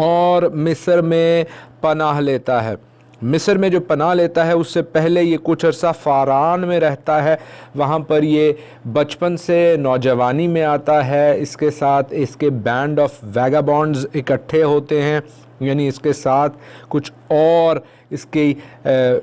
اور مصر میں پناہ لیتا ہے۔ مصر میں جو پناہ لیتا ہے اس سے پہلے یہ کچھ عرصہ فاران میں رہتا ہے، وہاں پر یہ بچپن سے نوجوانی میں آتا ہے۔ اس کے ساتھ اس کے بینڈ آف ویگابونڈز اکٹھے ہوتے ہیں، یعنی اس کے ساتھ کچھ اور اس کی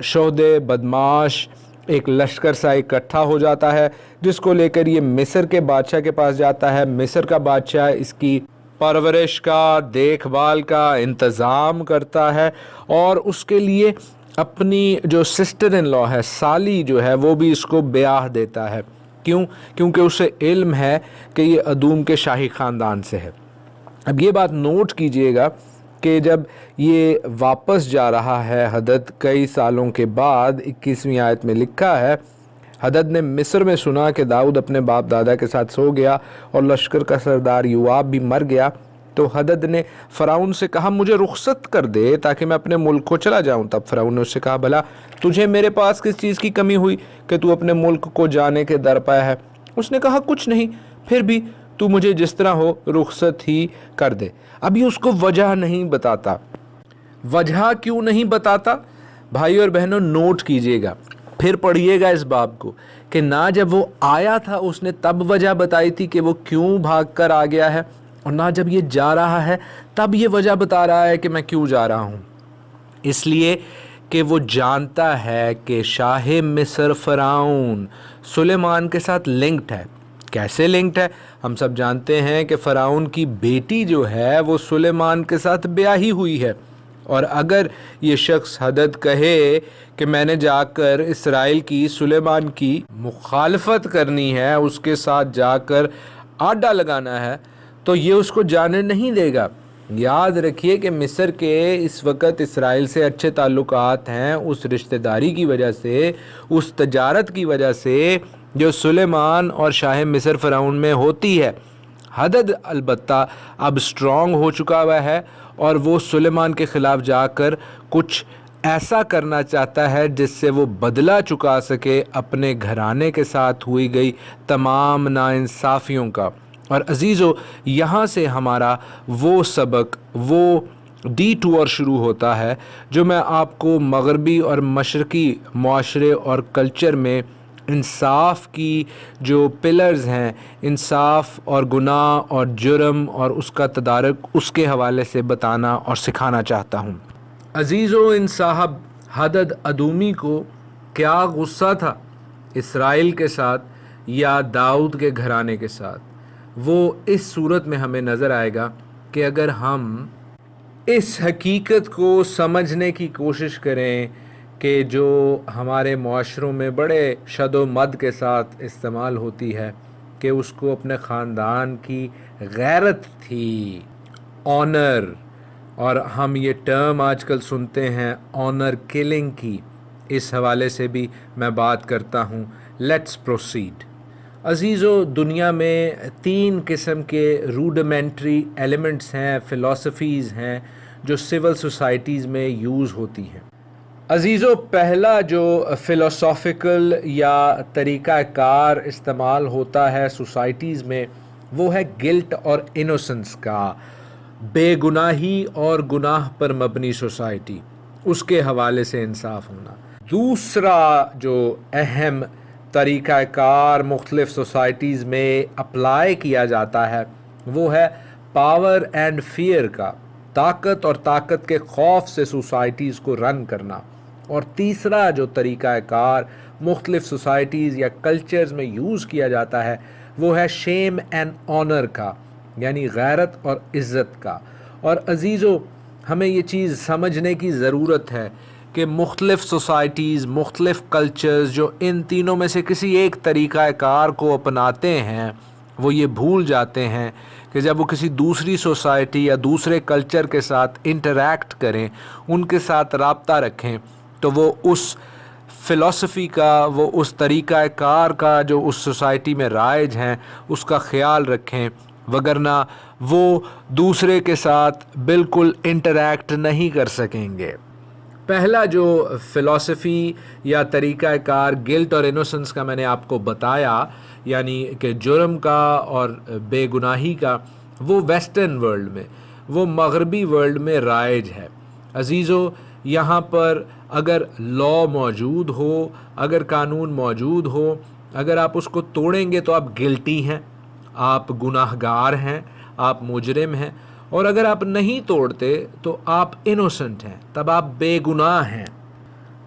شہدے بدماش ایک لشکر سا اکٹھا ہو جاتا ہے، جس کو لے کر یہ مصر کے بادشاہ کے پاس جاتا ہے۔ مصر کا بادشاہ اس کی پرورش کا، دیکھ بھال کا انتظام کرتا ہے، اور اس کے لیے اپنی جو سسٹر ان لا ہے، سالی جو ہے، وہ بھی اس کو بیاہ دیتا ہے۔ کیونکہ اسے علم ہے کہ یہ ادوم کے شاہی خاندان سے ہے۔ اب یہ بات نوٹ کیجئے گا کہ جب یہ واپس جا رہا ہے ہدد کئی سالوں کے بعد، 21ویں آیت میں لکھا ہے، ہدد نے مصر میں سنا کہ داؤد اپنے باپ دادا کے ساتھ سو گیا اور لشکر کا سردار یوآب بھی مر گیا، تو ہدد نے فرعون سے کہا مجھے رخصت کر دے تاکہ میں اپنے ملک کو چلا جاؤں۔ تب فرعون نے اس سے کہا بھلا تجھے میرے پاس کس چیز کی کمی ہوئی کہ تو اپنے ملک کو جانے کے درپے ہے؟ اس نے کہا کچھ نہیں، پھر بھی تو مجھے جس طرح ہو رخصت ہی کر دے۔ اب یہ اس کو وجہ نہیں بتاتا۔ وجہ کیوں نہیں بتاتا؟ بھائی اور بہنوں نوٹ کیجئے گا، پھر پڑھیے گا اس باب کو، کہ نہ جب وہ آیا تھا اس نے تب وجہ بتائی تھی کہ وہ کیوں بھاگ کر آ گیا ہے، اور نہ جب یہ جا رہا ہے تب یہ وجہ بتا رہا ہے کہ میں کیوں جا رہا ہوں۔ اس لیے کہ وہ جانتا ہے کہ شاہ مصر فرعون سلیمان کے ساتھ لنکڈ ہے۔ کیسے لنکڈ ہے؟ ہم سب جانتے ہیں کہ فرعون کی بیٹی جو ہے وہ سلیمان کے ساتھ بیاہی ہوئی ہے، اور اگر یہ شخص ہدد کہے کہ میں نے جا کر اسرائیل کی، سلیمان کی مخالفت کرنی ہے، اس کے ساتھ جا کر آڈا لگانا ہے، تو یہ اس کو جانے نہیں دے گا۔ یاد رکھیے کہ مصر کے اس وقت اسرائیل سے اچھے تعلقات ہیں، اس رشتہ داری کی وجہ سے، اس تجارت کی وجہ سے جو سلیمان اور شاہ مصر فرعون میں ہوتی ہے۔ ہدد البتہ اب سٹرونگ ہو چکا ہوا ہے، اور وہ سلیمان کے خلاف جا کر کچھ ایسا کرنا چاہتا ہے جس سے وہ بدلہ چکا سکے اپنے گھرانے کے ساتھ ہوئی گئی تمام ناانصافیوں کا۔ اور عزیزو، یہاں سے ہمارا وہ سبق، وہ ڈی ٹور شروع ہوتا ہے جو میں آپ کو مغربی اور مشرقی معاشرے اور کلچر میں انصاف کی جو پلرز ہیں، انصاف اور گناہ اور جرم اور اس کا تدارک، اس کے حوالے سے بتانا اور سکھانا چاہتا ہوں۔ عزیزو، ان صاحب ہدد ادومی کو کیا غصہ تھا اسرائیل کے ساتھ یا داؤد کے گھرانے کے ساتھ، وہ اس صورت میں ہمیں نظر آئے گا کہ اگر ہم اس حقیقت کو سمجھنے کی کوشش کریں کہ جو ہمارے معاشروں میں بڑے شد و مد کے ساتھ استعمال ہوتی ہے کہ اس کو اپنے خاندان کی غیرت تھی، آنر، اور ہم یہ ٹرم آج کل سنتے ہیں آنر کلنگ کی، اس حوالے سے بھی میں بات کرتا ہوں۔ Let's proceed. عزیزو، دنیا میں 3 قسم کے روڈیمنٹری ایلیمنٹس ہیں، فلسفیز ہیں جو سول سوسائٹیز میں یوز ہوتی ہیں۔ عزیزو، پہلا جو فلسافیکل یا طریقہ کار استعمال ہوتا ہے سوسائٹیز میں، وہ ہے گلٹ اور انوسنس کا، بے گناہی اور گناہ پر مبنی سوسائٹی، اس کے حوالے سے انصاف ہونا۔ دوسرا جو اہم طریقہ کار مختلف سوسائٹیز میں اپلائی کیا جاتا ہے وہ ہے پاور اینڈ فیئر کا، طاقت اور طاقت کے خوف سے سوسائٹیز کو رن کرنا۔ اور تیسرا جو طریقہ کار مختلف سوسائٹیز یا کلچرز میں یوز کیا جاتا ہے وہ ہے شیم اینڈ آنر کا، یعنی غیرت اور عزت کا۔ اور عزیزو، ہمیں یہ چیز سمجھنے کی ضرورت ہے کہ مختلف سوسائٹیز، مختلف کلچرز جو ان تینوں میں سے کسی ایک طریقہ کار کو اپناتے ہیں، وہ یہ بھول جاتے ہیں کہ جب وہ کسی دوسری سوسائٹی یا دوسرے کلچر کے ساتھ انٹریکٹ کریں، ان کے ساتھ رابطہ رکھیں، تو وہ اس فلسفی کا، وہ اس طریقہ کار کا جو اس سوسائٹی میں رائج ہیں، اس کا خیال رکھیں، وگرنہ وہ دوسرے کے ساتھ بالکل انٹریکٹ نہیں کر سکیں گے۔ پہلا جو فلسفی یا طریقہ کار گلٹ اور انوسنس کا میں نے آپ کو بتایا، یعنی کہ جرم کا اور بے گناہی کا، وہ ویسٹرن ورلڈ میں، وہ مغربی ورلڈ میں رائج ہے۔ عزیزو، یہاں پر اگر لا موجود ہو، اگر قانون موجود ہو، اگر آپ اس کو توڑیں گے تو آپ گلٹی ہیں، آپ گناہ گار ہیں، آپ مجرم ہیں، اور اگر آپ نہیں توڑتے تو آپ انوسنٹ ہیں، تب آپ بے گناہ ہیں۔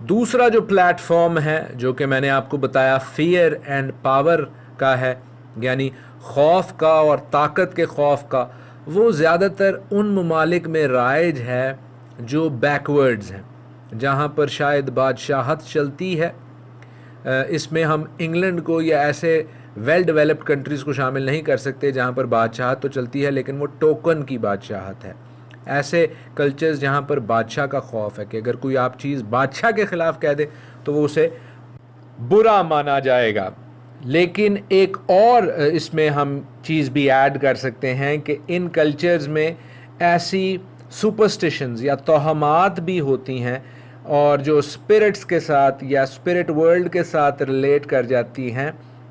دوسرا جو پلیٹ فارم ہے جو کہ میں نے آپ کو بتایا فیئر اینڈ پاور کا ہے، یعنی خوف کا اور طاقت کے خوف کا، وہ زیادہ تر ان ممالک میں رائج ہے جو بیکورڈز ہیں، جہاں پر شاید بادشاہت چلتی ہے۔ اس میں ہم انگلینڈ کو یا ایسے ویل ڈیولپڈ کنٹریز کو شامل نہیں کر سکتے جہاں پر بادشاہت تو چلتی ہے لیکن وہ ٹوکن کی بادشاہت ہے۔ ایسے کلچرز جہاں پر بادشاہ کا خوف ہے کہ اگر کوئی آپ چیز بادشاہ کے خلاف کہہ دے تو وہ اسے برا مانا جائے گا۔ لیکن ایک اور اس میں ہم چیز بھی ایڈ کر سکتے ہیں کہ ان کلچرز میں ایسی سپرسٹیشنز یا توہمات بھی ہوتی ہیں اور جو اسپرٹس کے ساتھ یا اسپرٹ ورلڈ کے ساتھ ریلیٹ کر جاتی ہیں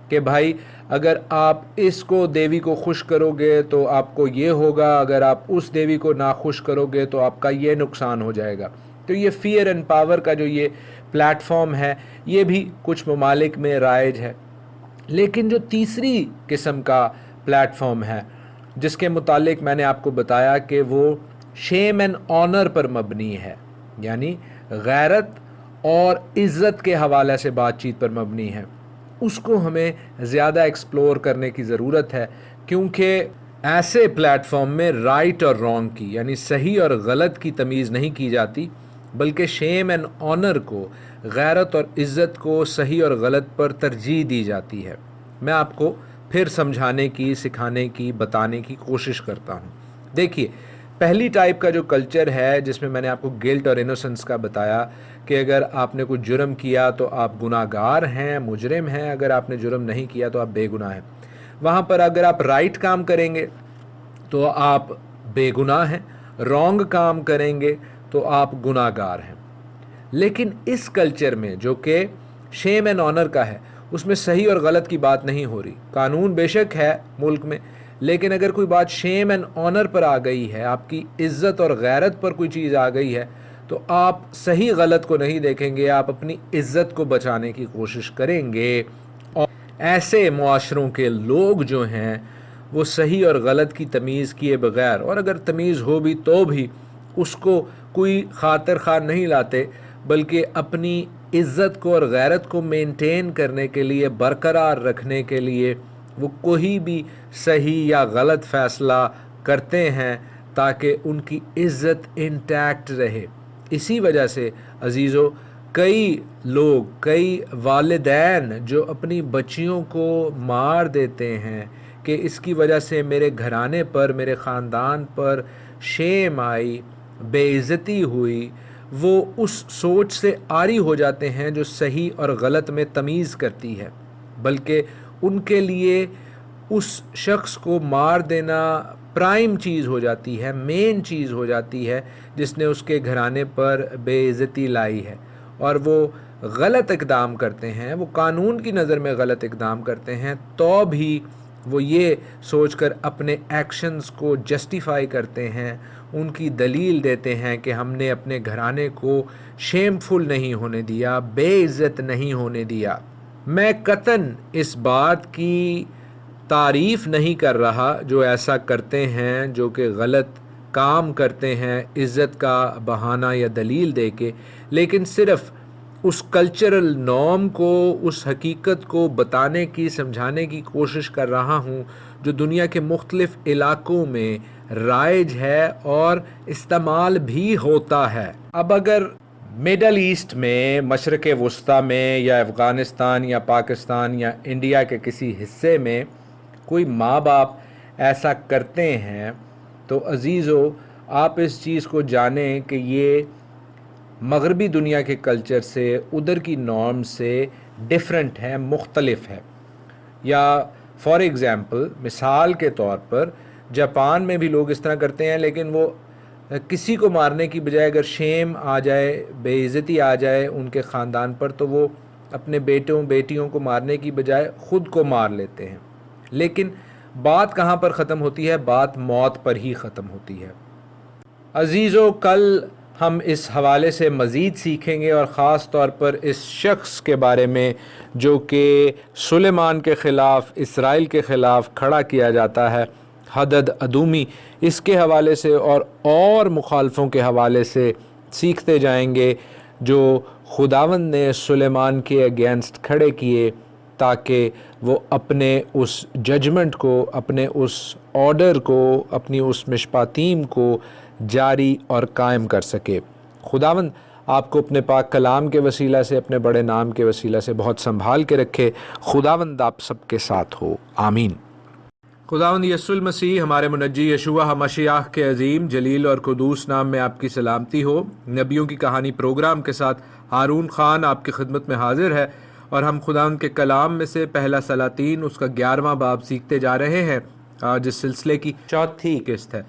کہ بھائی اگر آپ اس کو دیوی کو خوش کرو گے تو آپ کو یہ ہوگا، اگر آپ اس دیوی کو ناخوش کرو گے تو آپ کا یہ نقصان ہو جائے گا۔ تو یہ فیئر اینڈ پاور کا جو یہ پلیٹ فارم ہے یہ بھی کچھ ممالک میں رائج ہے۔ لیکن جو تیسری قسم کا پلیٹ فارم ہے جس کے متعلق میں نے آپ کو بتایا کہ وہ شیم اینڈ آنر پر مبنی ہے، یعنی غیرت اور عزت کے حوالے سے بات چیت پر مبنی ہے، اس کو ہمیں زیادہ ایکسپلور کرنے کی ضرورت ہے، کیونکہ ایسے پلیٹ فارم میں رائٹ اور رانگ کی یعنی صحیح اور غلط کی تمیز نہیں کی جاتی، بلکہ شیم اینڈ آنر کو، غیرت اور عزت کو صحیح اور غلط پر ترجیح دی جاتی ہے۔ میں آپ کو پھر سمجھانے کی، سکھانے کی، بتانے کی کوشش کرتا ہوں۔ دیکھیے، پہلی ٹائپ کا جو کلچر ہے جس میں نے آپ کو گلٹ اور انوسنس کا بتایا کہ اگر آپ نے کوئی جرم کیا تو آپ گناہ گار ہیں، مجرم ہیں، اگر آپ نے جرم نہیں کیا تو آپ بے گناہ ہیں۔ وہاں پر اگر آپ رائٹ کام کریں گے تو آپ بے گناہ ہیں، رانگ کام کریں گے تو آپ گناہ گار ہیں۔ لیکن اس کلچر میں جو کہ شیم اینڈ آنر کا ہے، اس میں صحیح اور غلط کی بات نہیں ہو رہی۔ قانون بے شک ہے ملک میں، لیکن اگر کوئی بات شیم اینڈ آنر پر آ گئی ہے، آپ کی عزت اور غیرت پر کوئی چیز آ گئی ہے، تو آپ صحیح غلط کو نہیں دیکھیں گے، آپ اپنی عزت کو بچانے کی کوشش کریں گے۔ اور ایسے معاشروں کے لوگ جو ہیں وہ صحیح اور غلط کی تمیز کیے بغیر، اور اگر تمیز ہو بھی تو بھی اس کو کوئی خاطر خواہ نہیں لاتے، بلکہ اپنی عزت کو اور غیرت کو مینٹین کرنے کے لیے، برقرار رکھنے کے لیے وہ کوئی بھی صحیح یا غلط فیصلہ کرتے ہیں تاکہ ان کی عزت انٹیکٹ رہے۔ اسی وجہ سے عزیزو، کئی لوگ، کئی والدین جو اپنی بچیوں کو مار دیتے ہیں کہ اس کی وجہ سے میرے گھرانے پر، میرے خاندان پر شیم آئی، بے عزتی ہوئی، وہ اس سوچ سے عاری ہو جاتے ہیں جو صحیح اور غلط میں تمیز کرتی ہے، بلکہ ان کے لیے اس شخص کو مار دینا پرائم چیز ہو جاتی ہے، مین چیز ہو جاتی ہے جس نے اس کے گھرانے پر بے عزتی لائی ہے، اور وہ غلط اقدام کرتے ہیں، وہ قانون کی نظر میں غلط اقدام کرتے ہیں، تو بھی وہ یہ سوچ کر اپنے ایکشنز کو جسٹیفائی کرتے ہیں، ان کی دلیل دیتے ہیں کہ ہم نے اپنے گھرانے کو شیمفل نہیں ہونے دیا، بے عزت نہیں ہونے دیا۔ میں قطعاً اس بات کی تعریف نہیں کر رہا جو ایسا کرتے ہیں، جو کہ غلط کام کرتے ہیں عزت کا بہانہ یا دلیل دے کے، لیکن صرف اس کلچرل نارم کو، اس حقیقت کو بتانے کی، سمجھانے کی کوشش کر رہا ہوں جو دنیا کے مختلف علاقوں میں رائج ہے اور استعمال بھی ہوتا ہے۔ اب اگر مڈل ایسٹ میں، مشرق وسطیٰ میں، یا افغانستان یا پاکستان یا انڈیا کے کسی حصے میں کوئی ماں باپ ایسا کرتے ہیں تو عزیزو، آپ اس چیز کو جانیں کہ یہ مغربی دنیا کے کلچر سے، ادھر کی نارم سے ڈیفرنٹ ہے، مختلف ہے۔ یا فار ایگزامپل، مثال کے طور پر جاپان میں بھی لوگ اس طرح کرتے ہیں، لیکن وہ کسی کو مارنے کی بجائے اگر شیم آ جائے، بے عزتی آ جائے ان کے خاندان پر، تو وہ اپنے بیٹوں بیٹیوں کو مارنے کی بجائے خود کو مار لیتے ہیں۔ لیکن بات کہاں پر ختم ہوتی ہے؟ بات موت پر ہی ختم ہوتی ہے۔ عزیزو، کل ہم اس حوالے سے مزید سیکھیں گے اور خاص طور پر اس شخص کے بارے میں جو کہ سلیمان کے خلاف، اسرائیل کے خلاف کھڑا کیا جاتا ہے، حدد ادومی، اس کے حوالے سے اور مخالفوں کے حوالے سے سیکھتے جائیں گے جو خداوند نے سلیمان کے اگینسٹ کھڑے کیے تاکہ وہ اپنے اس ججمنٹ کو، اپنے اس آرڈر کو، اپنی اس مشپاتیم کو جاری اور قائم کر سکے۔ خداوند آپ کو اپنے پاک کلام کے وسیلہ سے، اپنے بڑے نام کے وسیلہ سے بہت سنبھال کے رکھے۔ خداوند آپ سب کے ساتھ ہو، آمین۔ خداوند یسوع المسیح ہمارے منجی یشوع مشیح کے عظیم جلیل اور قدوس نام میں آپ کی سلامتی ہو۔ نبیوں کی کہانی پروگرام کے ساتھ ہارون خان آپ کی خدمت میں حاضر ہے، اور ہم خداوند کے کلام میں سے پہلا سلاطین اس کا 11واں باب سیکھتے جا رہے ہیں۔ آج اس سلسلے کی چوتھی قسط ہے،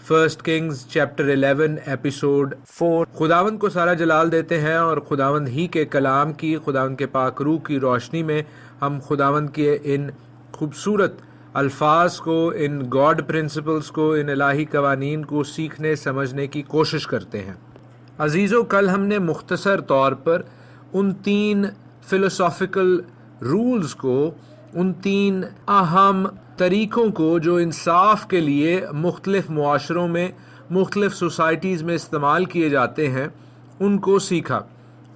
فرسٹ کنگز چیپٹر 11 ایپیسوڈ 4۔ خداوند کو سارا جلال دیتے ہیں، اور خداوند ہی کے کلام کی، خداوند کے پاک روح کی روشنی میں ہم خداوند کے ان خوبصورت الفاظ کو، ان گاڈ پرنسپلز کو، ان الہی قوانین کو سیکھنے سمجھنے کی کوشش کرتے ہیں۔ عزیزو، کل ہم نے مختصر طور پر ان 3 فلسافیکل رولز کو، ان 3 اہم طریقوں کو جو انصاف کے لیے مختلف معاشروں میں، مختلف سوسائٹیز میں استعمال کیے جاتے ہیں، ان کو سیکھا۔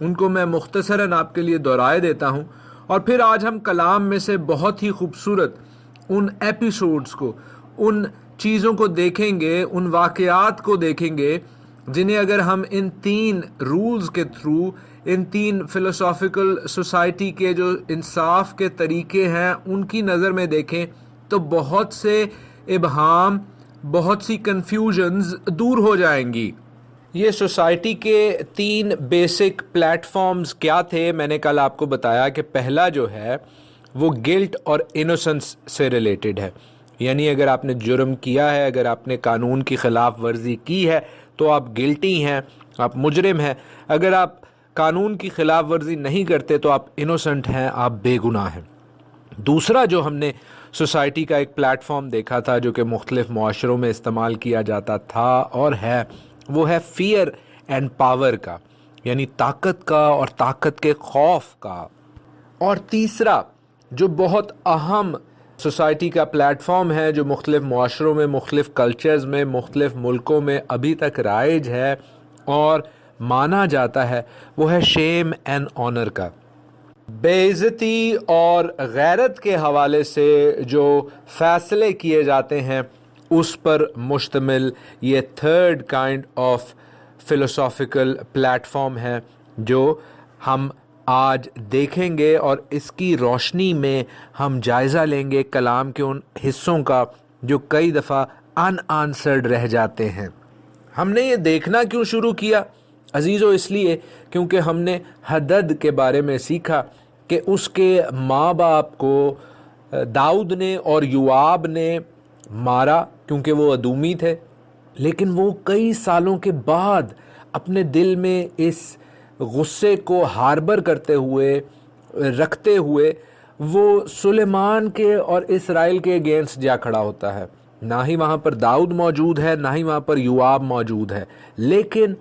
ان کو میں مختصراً آپ کے لیے دہرائے دیتا ہوں، اور پھر آج ہم کلام میں سے بہت ہی خوبصورت ان ایپیسوڈز کو، ان چیزوں کو دیکھیں گے، ان واقعات کو دیکھیں گے جنہیں اگر ہم ان 3 رولز کے تھرو، ان 3 فلسافیکل سوسائٹی کے جو انصاف کے طریقے ہیں ان کی نظر میں دیکھیں تو بہت سے ابہام، بہت سی کنفیوژنز دور ہو جائیں گی۔ یہ سوسائٹی کے 3 بیسک پلیٹ فارمز کیا تھے؟ میں نے کل آپ کو بتایا کہ پہلا جو ہے وہ گلٹ اور انوسنس سے ریلیٹڈ ہے، یعنی اگر آپ نے جرم کیا ہے، اگر آپ نے قانون کی خلاف ورزی کی ہے تو آپ گلٹی ہیں، آپ مجرم ہیں۔ اگر آپ قانون کی خلاف ورزی نہیں کرتے تو آپ انوسنٹ ہیں، آپ بے گناہ ہیں۔ دوسرا جو ہم نے سوسائٹی کا ایک پلیٹ فارم دیکھا تھا جو کہ مختلف معاشروں میں استعمال کیا جاتا تھا اور ہے، وہ ہے فیئر اینڈ پاور کا، یعنی طاقت کا اور طاقت کے خوف کا۔ اور تیسرا جو بہت اہم سوسائٹی کا پلیٹ فارم ہے جو مختلف معاشروں میں، مختلف کلچرز میں، مختلف ملکوں میں ابھی تک رائج ہے اور مانا جاتا ہے، وہ ہے شیم اینڈ آنر کا۔ بے عزتی اور غیرت کے حوالے سے جو فیصلے کیے جاتے ہیں اس پر مشتمل یہ 3rd kind of philosophical plate form ہے جو ہم آج دیکھیں گے، اور اس کی روشنی میں ہم جائزہ لیں گے کلام کے ان حصوں کا جو کئی دفعہ ان آنسرڈ رہ جاتے ہیں۔ ہم نے یہ دیکھنا کیوں شروع کیا عزیزو؟ اس لیے کیونکہ ہم نے حدد کے بارے میں سیکھا کہ اس کے ماں باپ کو داؤد نے اور یوآب نے مارا کیونکہ وہ ادومی تھے، لیکن وہ کئی سالوں کے بعد اپنے دل میں اس غصے کو ہاربر کرتے ہوئے، رکھتے ہوئے، وہ سلیمان کے اور اسرائیل کے اگینسٹ جا کھڑا ہوتا ہے۔ نہ ہی وہاں پر داؤد موجود ہے، نہ ہی وہاں پر یوآب موجود ہے، لیکن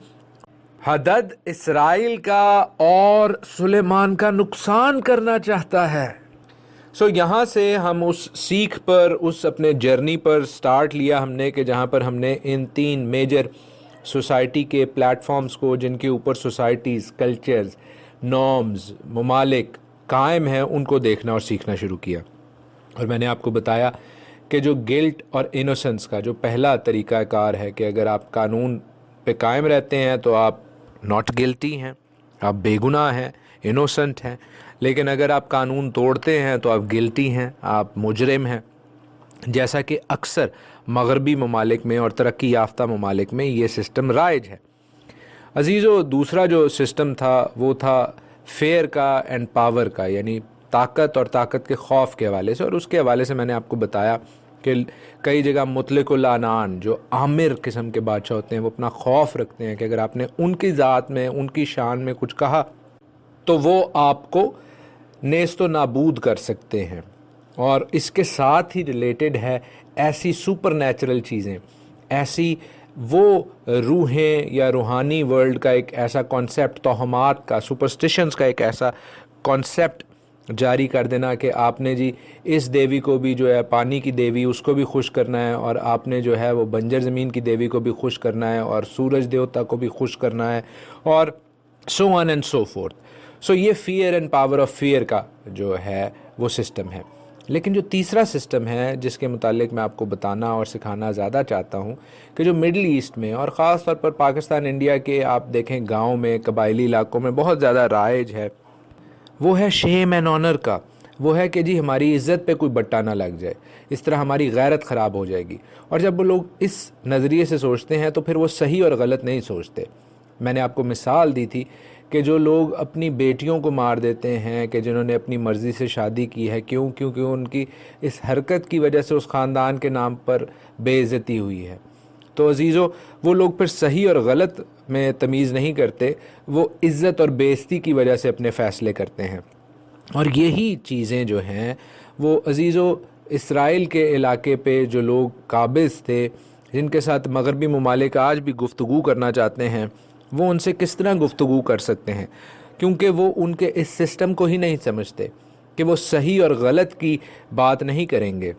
حدد اسرائیل کا اور سلیمان کا نقصان کرنا چاہتا ہے۔ یہاں سے ہم اس سیکھ پر، اس اپنے جرنی پر سٹارٹ لیا ہم نے کہ جہاں پر ہم نے ان 3 میجر سوسائٹی کے پلیٹ فارمز کو، جن کے اوپر سوسائٹیز، کلچرز، نارمز، ممالک قائم ہیں، ان کو دیکھنا اور سیکھنا شروع کیا۔ اور میں نے آپ کو بتایا کہ جو گلٹ اور انوسنس کا جو پہلا طریقہ کار ہے کہ اگر آپ قانون پہ قائم رہتے ہیں تو آپ ناٹ گلٹی ہیں، آپ بے گناہ ہیں، انوسنٹ ہیں، لیکن اگر آپ قانون توڑتے ہیں تو آپ گلٹی ہیں، آپ مجرم ہیں، جیسا کہ اکثر مغربی ممالک میں اور ترقی یافتہ ممالک میں یہ سسٹم رائج ہے۔ عزیزو، دوسرا جو سسٹم تھا وہ تھا فیئر کا اینڈ پاور کا، یعنی طاقت اور طاقت کے خوف کے حوالے سے، اور اس کے حوالے سے میں نے آپ کو بتایا کہ کئی جگہ مطلق العنان جو عامر قسم کے بادشاہ ہوتے ہیں وہ اپنا خوف رکھتے ہیں کہ اگر آپ نے ان کی ذات میں، ان کی شان میں کچھ کہا تو وہ آپ کو نیست و نابود کر سکتے ہیں۔ اور اس کے ساتھ ہی ریلیٹڈ ہے ایسی سپر نیچرل چیزیں، ایسی وہ روحیں یا روحانی ورلڈ کا ایک ایسا کانسیپٹ، توہمات کا، سپرسٹیشنز کا ایک ایسا کانسیپٹ جاری کر دینا کہ آپ نے جی اس دیوی کو بھی جو ہے پانی کی دیوی اس کو بھی خوش کرنا ہے، اور آپ نے جو ہے وہ بنجر زمین کی دیوی کو بھی خوش کرنا ہے، اور سورج دیوتا کو بھی خوش کرنا ہے، اور سو on and so fourth. So یہ fear and power of fear کا جو ہے وہ سسٹم ہے. لیکن جو تیسرا سسٹم ہے جس کے متعلق میں آپ کو بتانا اور سکھانا زیادہ چاہتا ہوں، کہ جو مڈل ایسٹ میں اور خاص طور پر پاکستان انڈیا کے آپ دیکھیں گاؤں میں، قبائلی علاقوں میں بہت زیادہ رائج ہے، وہ ہے شیم اینڈ آنر کا. وہ ہے کہ جی ہماری عزت پہ کوئی بٹا نہ لگ جائے، اس طرح ہماری غیرت خراب ہو جائے گی. اور جب وہ لوگ اس نظریے سے سوچتے ہیں تو پھر وہ صحیح اور غلط نہیں سوچتے. میں نے آپ کو مثال دی تھی کہ جو لوگ اپنی بیٹیوں کو مار دیتے ہیں، کہ جنہوں نے اپنی مرضی سے شادی کی ہے، کیونکہ ان کی اس حرکت کی وجہ سے اس خاندان کے نام پر بے عزتی ہوئی ہے. تو عزیزو، وہ لوگ پھر صحیح اور غلط میں تمیز نہیں کرتے، وہ عزت اور بے عزتی کی وجہ سے اپنے فیصلے کرتے ہیں. اور یہی چیزیں جو ہیں وہ عزیزو اسرائیل کے علاقے پہ جو لوگ قابض تھے، جن کے ساتھ مغربی ممالک آج بھی گفتگو کرنا چاہتے ہیں، وہ ان سے کس طرح گفتگو کر سکتے ہیں؟ کیونکہ وہ ان کے اس سسٹم کو ہی نہیں سمجھتے کہ وہ صحیح اور غلط کی بات نہیں کریں گے،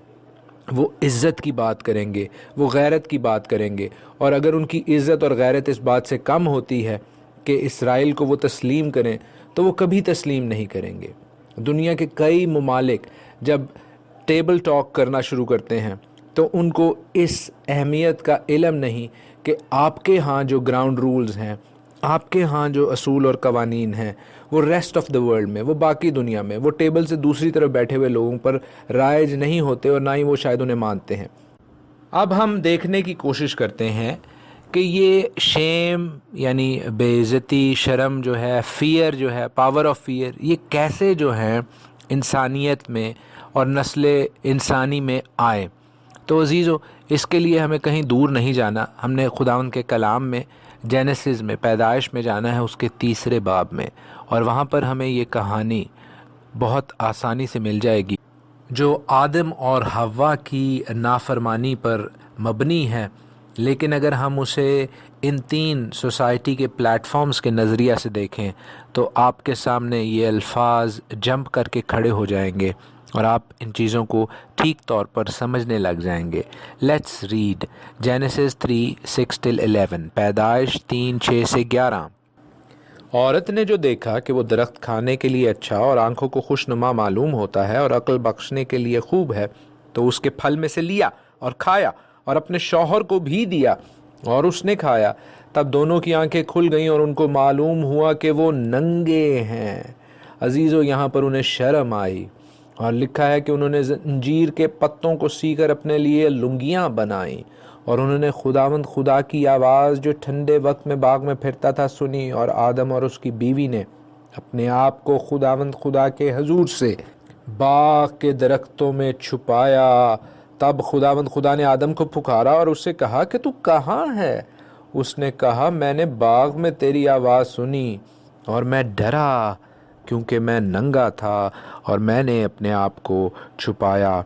وہ عزت کی بات کریں گے، وہ غیرت کی بات کریں گے. اور اگر ان کی عزت اور غیرت اس بات سے کم ہوتی ہے کہ اسرائیل کو وہ تسلیم کریں، تو وہ کبھی تسلیم نہیں کریں گے. دنیا کے کئی ممالک جب ٹیبل ٹاک کرنا شروع کرتے ہیں تو ان کو اس اہمیت کا علم نہیں کہ آپ کے ہاں جو گراؤنڈ رولز ہیں، آپ کے ہاں جو اصول اور قوانین ہیں، وہ ریسٹ آف دا ورلڈ میں، وہ باقی دنیا میں، وہ ٹیبل سے دوسری طرف بیٹھے ہوئے لوگوں پر رائج نہیں ہوتے، اور نہ ہی وہ شاید انہیں مانتے ہیں. اب ہم دیکھنے کی کوشش کرتے ہیں کہ یہ شیم یعنی بے عزتی، شرم جو ہے، فیئر جو ہے، پاور آف فیئر، یہ کیسے جو ہے انسانیت میں اور نسل انسانی میں آئے. تو عزیزو، اس کے لیے ہمیں کہیں دور نہیں جانا، ہم نے خداوند کے کلام میں، جینیسس میں، پیدائش میں جانا ہے، اس کے 3 باب میں، اور وہاں پر ہمیں یہ کہانی بہت آسانی سے مل جائے گی جو آدم اور حوا کی نافرمانی پر مبنی ہے. لیکن اگر ہم اسے ان 3 سوسائٹی کے پلیٹ فارمز کے نظریہ سے دیکھیں تو آپ کے سامنے یہ الفاظ جمپ کر کے کھڑے ہو جائیں گے اور آپ ان چیزوں کو ٹھیک طور پر سمجھنے لگ جائیں گے. لیٹس ریڈ جینیسس 3:6-11، پیدائش 3:6-11. عورت نے جو دیکھا کہ وہ درخت کھانے کے لیے اچھا اور آنکھوں کو خوشنما معلوم ہوتا ہے اور عقل بخشنے کے لیے خوب ہے، تو اس کے پھل میں سے لیا اور کھایا اور اپنے شوہر کو بھی دیا، اور اس نے کھایا. تب دونوں کی آنکھیں کھل گئیں اور ان کو معلوم ہوا کہ وہ ننگے ہیں. عزیزو، یہاں پر انہیں شرم آئی، اور لکھا ہے کہ انہوں نے انجیر کے پتوں کو سی کر اپنے لیے لنگیاں بنائیں، اور انہوں نے خداوند خدا کی آواز جو ٹھنڈے وقت میں باغ میں پھرتا تھا سنی، اور آدم اور اس کی بیوی نے اپنے آپ کو خداوند خدا کے حضور سے باغ کے درختوں میں چھپایا. تب خداوند خدا نے آدم کو پکارا اور اس سے کہا کہ تو کہاں ہے؟ اس نے کہا، میں نے باغ میں تیری آواز سنی اور میں ڈرا کیونکہ میں ننگا تھا اور میں نے اپنے آپ کو چھپایا.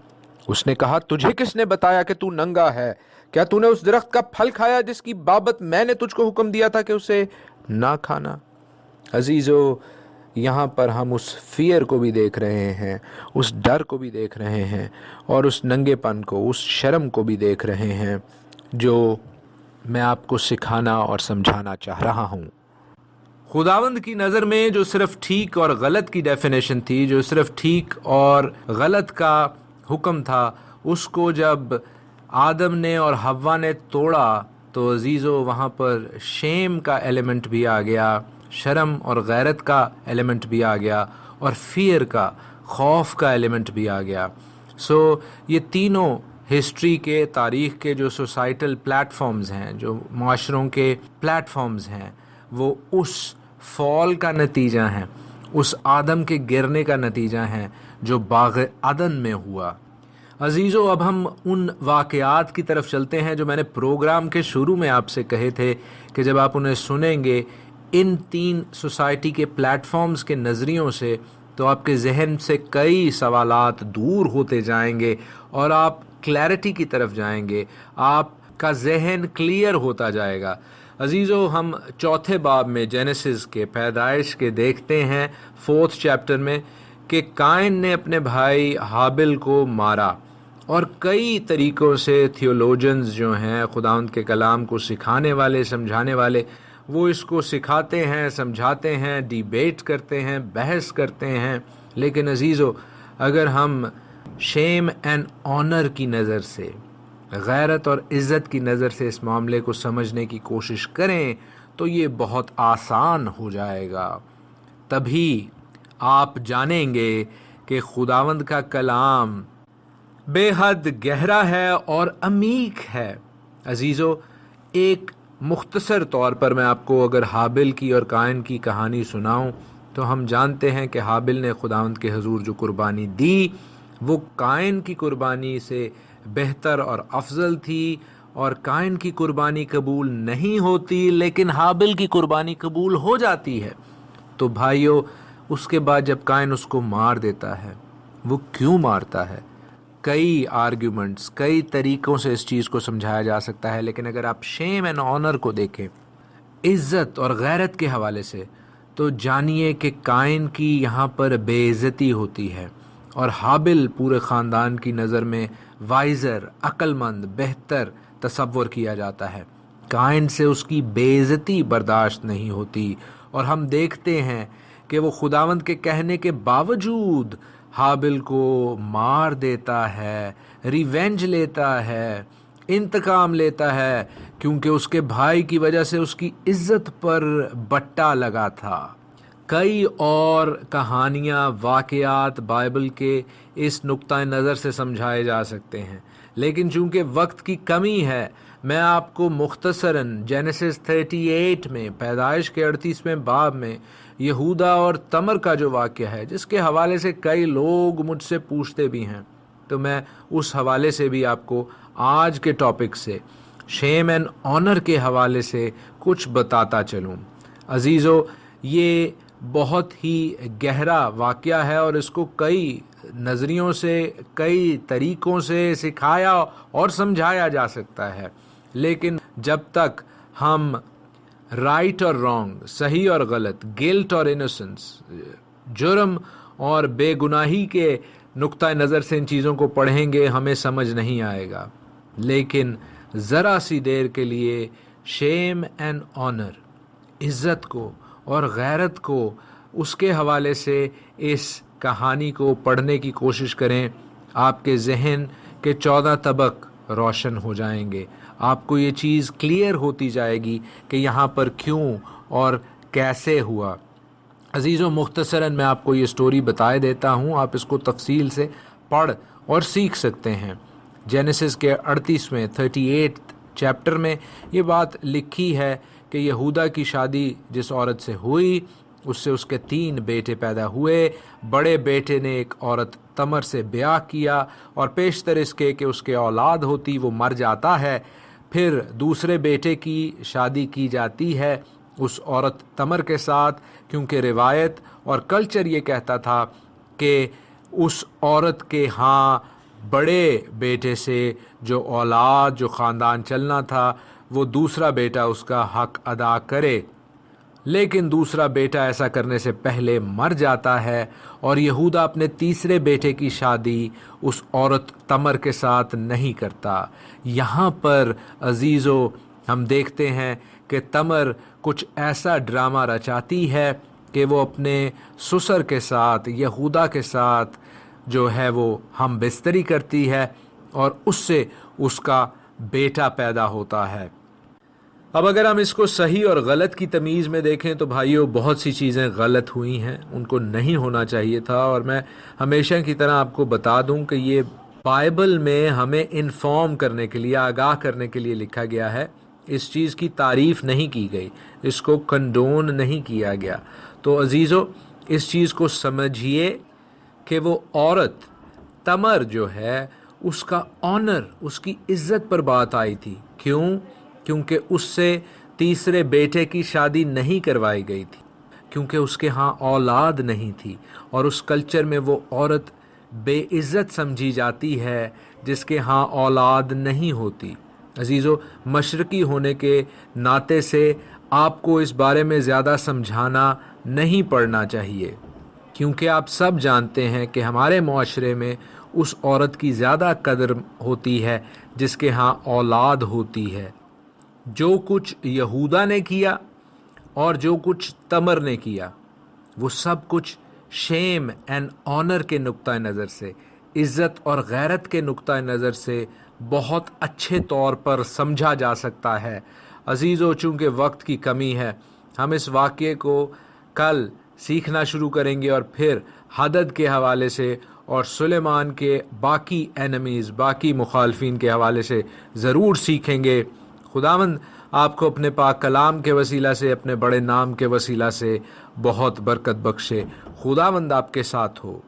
اس نے کہا، تجھے کس نے بتایا کہ تو ننگا ہے؟ کیا تو نے اس درخت کا پھل کھایا جس کی بابت میں نے تجھ کو حکم دیا تھا کہ اسے نہ کھانا؟ عزیزو، یہاں پر ہم اس فیئر کو بھی دیکھ رہے ہیں، اس ڈر کو بھی دیکھ رہے ہیں، اور اس ننگے پن کو، اس شرم کو بھی دیکھ رہے ہیں جو میں آپ کو سکھانا اور سمجھانا چاہ رہا ہوں. خداوند کی نظر میں جو صرف ٹھیک اور غلط کی ڈیفینیشن تھی، جو صرف ٹھیک اور غلط کا حکم تھا، اس کو جب آدم نے اور حوا نے توڑا تو عزیزو وہاں پر شیم کا ایلیمنٹ بھی آ گیا، شرم اور غیرت کا ایلیمنٹ بھی آ گیا، اور فیئر کا، خوف کا ایلیمنٹ بھی آ گیا. سو یہ تینوں ہسٹری کے، تاریخ کے جو سوسائٹل پلیٹ فارمز ہیں، جو معاشروں کے پلیٹ فارمز ہیں، وہ اس فال کا نتیجہ ہیں، اس آدم کے گرنے کا نتیجہ ہیں جو باغ عدن میں ہوا. عزیزو، اب ہم ان واقعات کی طرف چلتے ہیں جو میں نے پروگرام کے شروع میں آپ سے کہے تھے کہ جب آپ انہیں سنیں گے ان 3 سوسائٹی کے پلیٹ فارمز کے نظریوں سے، تو آپ کے ذہن سے کئی سوالات دور ہوتے جائیں گے اور آپ کلیئرٹی کی طرف جائیں گے، آپ کا ذہن کلیئر ہوتا جائے گا۔ عزیزو، ہم چوتھے باب میں جینیسس کے پیدائش کے دیکھتے ہیں 4 چیپٹر میں کہ قائن نے اپنے بھائی حابل کو مارا، اور کئی طریقوں سے تھیولوجنز جو ہیں، خداوند کے کلام کو سکھانے والے، سمجھانے والے، وہ اس کو سکھاتے ہیں، سمجھاتے ہیں، ڈیبیٹ کرتے ہیں، بحث کرتے ہیں۔ لیکن عزیزو، اگر ہم شیم اینڈ آنر کی نظر سے، غیرت اور عزت کی نظر سے اس معاملے کو سمجھنے کی کوشش کریں تو یہ بہت آسان ہو جائے گا۔ تبھی آپ جانیں گے کہ خداوند کا کلام بے حد گہرا ہے اور عمیق ہے۔ عزیزو، ایک مختصر طور پر میں آپ کو اگر حابل کی اور قائن کی کہانی سناؤں تو ہم جانتے ہیں کہ حابل نے خداوند کے حضور جو قربانی دی وہ قائن کی قربانی سے بہتر اور افضل تھی، اور قائن کی قربانی قبول نہیں ہوتی لیکن حابل کی قربانی قبول ہو جاتی ہے۔ تو بھائیو، اس کے بعد جب قائن اس کو مار دیتا ہے، وہ کیوں مارتا ہے؟ کئی آرگیومنٹس، کئی طریقوں سے اس چیز کو سمجھایا جا سکتا ہے، لیکن اگر آپ شیم اینڈ آنر کو دیکھیں عزت اور غیرت کے حوالے سے، تو جانیے کہ قائن کی یہاں پر بے عزتی ہوتی ہے، اور حابل پورے خاندان کی نظر میں وائزر، عقل مند، بہتر تصور کیا جاتا ہے۔ قائن سے اس کی بے عزتی برداشت نہیں ہوتی، اور ہم دیکھتے ہیں کہ وہ خداوند کے کہنے کے باوجود حابل کو مار دیتا ہے، ریونج لیتا ہے، انتقام لیتا ہے، کیونکہ اس کے بھائی کی وجہ سے اس کی عزت پر بٹا لگا تھا۔ کئی اور کہانیاں، واقعات بائبل کے اس نقطۂ نظر سے سمجھائے جا سکتے ہیں، لیکن چونکہ وقت کی کمی ہے، میں آپ کو مختصراً جینیسس 38 میں، پیدائش کے 38ویں باب میں یہودا اور تمر کا جو واقعہ ہے، جس کے حوالے سے کئی لوگ مجھ سے پوچھتے بھی ہیں، تو میں اس حوالے سے بھی آپ کو آج کے ٹاپک سے، شیم اینڈ آنر کے حوالے سے کچھ بتاتا چلوں۔ عزیزو، یہ بہت ہی گہرا واقعہ ہے، اور اس کو کئی نظریوں سے، کئی طریقوں سے سکھایا اور سمجھایا جا سکتا ہے، لیکن جب تک ہم رائٹ اور رانگ، صحیح اور غلط، گلٹ اور انوسنس، جرم اور بے گناہی کے نقطۂ نظر سے ان چیزوں کو پڑھیں گے، ہمیں سمجھ نہیں آئے گا۔ لیکن ذرا سی دیر کے لیے شیم اینڈ آنر، عزت کو اور غیرت کو، اس کے حوالے سے اس کہانی کو پڑھنے کی کوشش کریں، آپ کے ذہن کے 14 طبق روشن ہو جائیں گے۔ آپ کو یہ چیز کلیئر ہوتی جائے گی کہ یہاں پر کیوں اور کیسے ہوا۔ عزیزو، مختصراً میں آپ کو یہ سٹوری بتائے دیتا ہوں، آپ اس کو تفصیل سے پڑھ اور سیکھ سکتے ہیں۔ جینیسس کے 38 چیپٹر میں یہ بات لکھی ہے کہ یہودا کی شادی جس عورت سے ہوئی، اس سے اس کے 3 بیٹے پیدا ہوئے۔ بڑے بیٹے نے ایک عورت تمر سے بیاہ کیا، اور پیشتر اس کے کہ اس کے اولاد ہوتی وہ مر جاتا ہے۔ پھر دوسرے بیٹے کی شادی کی جاتی ہے اس عورت تمر کے ساتھ، کیونکہ روایت اور کلچر یہ کہتا تھا کہ اس عورت کے ہاں بڑے بیٹے سے جو اولاد، جو خاندان چلنا تھا، وہ دوسرا بیٹا اس کا حق ادا کرے۔ لیکن دوسرا بیٹا ایسا کرنے سے پہلے مر جاتا ہے، اور یہودا اپنے تیسرے بیٹے کی شادی اس عورت تمر کے ساتھ نہیں کرتا۔ یہاں پر عزیزو ہم دیکھتے ہیں کہ تمر کچھ ایسا ڈرامہ رچاتی ہے کہ وہ اپنے سسر کے ساتھ، یہودا کے ساتھ جو ہے وہ ہم بستری کرتی ہے، اور اس سے اس کا بیٹا پیدا ہوتا ہے۔ اب اگر ہم اس کو صحیح اور غلط کی تمیز میں دیکھیں تو بھائیوں، بہت سی چیزیں غلط ہوئی ہیں، ان کو نہیں ہونا چاہیے تھا، اور میں ہمیشہ کی طرح آپ کو بتا دوں کہ یہ بائبل میں ہمیں انفارم کرنے کے لیے، آگاہ کرنے کے لیے لکھا گیا ہے۔ اس چیز کی تعریف نہیں کی گئی، اس کو کنڈون نہیں کیا گیا۔ تو عزیزو، اس چیز کو سمجھیے کہ وہ عورت تمر جو ہے، اس کا آنر، اس کی عزت پر بات آئی تھی۔ کیوں؟ کیونکہ اس سے تیسرے بیٹے کی شادی نہیں کروائی گئی تھی، کیونکہ اس کے ہاں اولاد نہیں تھی، اور اس کلچر میں وہ عورت بے عزت سمجھی جاتی ہے جس کے ہاں اولاد نہیں ہوتی۔ عزیزو، مشرقی ہونے کے ناطے سے آپ کو اس بارے میں زیادہ سمجھانا نہیں پڑنا چاہیے، کیونکہ آپ سب جانتے ہیں کہ ہمارے معاشرے میں اس عورت کی زیادہ قدر ہوتی ہے جس کے ہاں اولاد ہوتی ہے۔ جو کچھ یہودا نے کیا اور جو کچھ تمر نے کیا، وہ سب کچھ شیم اینڈ آنر کے نقطہ نظر سے، عزت اور غیرت کے نقطہ نظر سے بہت اچھے طور پر سمجھا جا سکتا ہے۔ عزیزو، چونکہ وقت کی کمی ہے، ہم اس واقعے کو کل سیکھنا شروع کریں گے اور پھر حدد کے حوالے سے اور سلیمان کے باقی اینمیز، باقی مخالفین کے حوالے سے ضرور سیکھیں گے۔ خداوند آپ کو اپنے پاک کلام کے وسیلہ سے، اپنے بڑے نام کے وسیلہ سے بہت برکت بخشے۔ خداوند آپ کے ساتھ ہو۔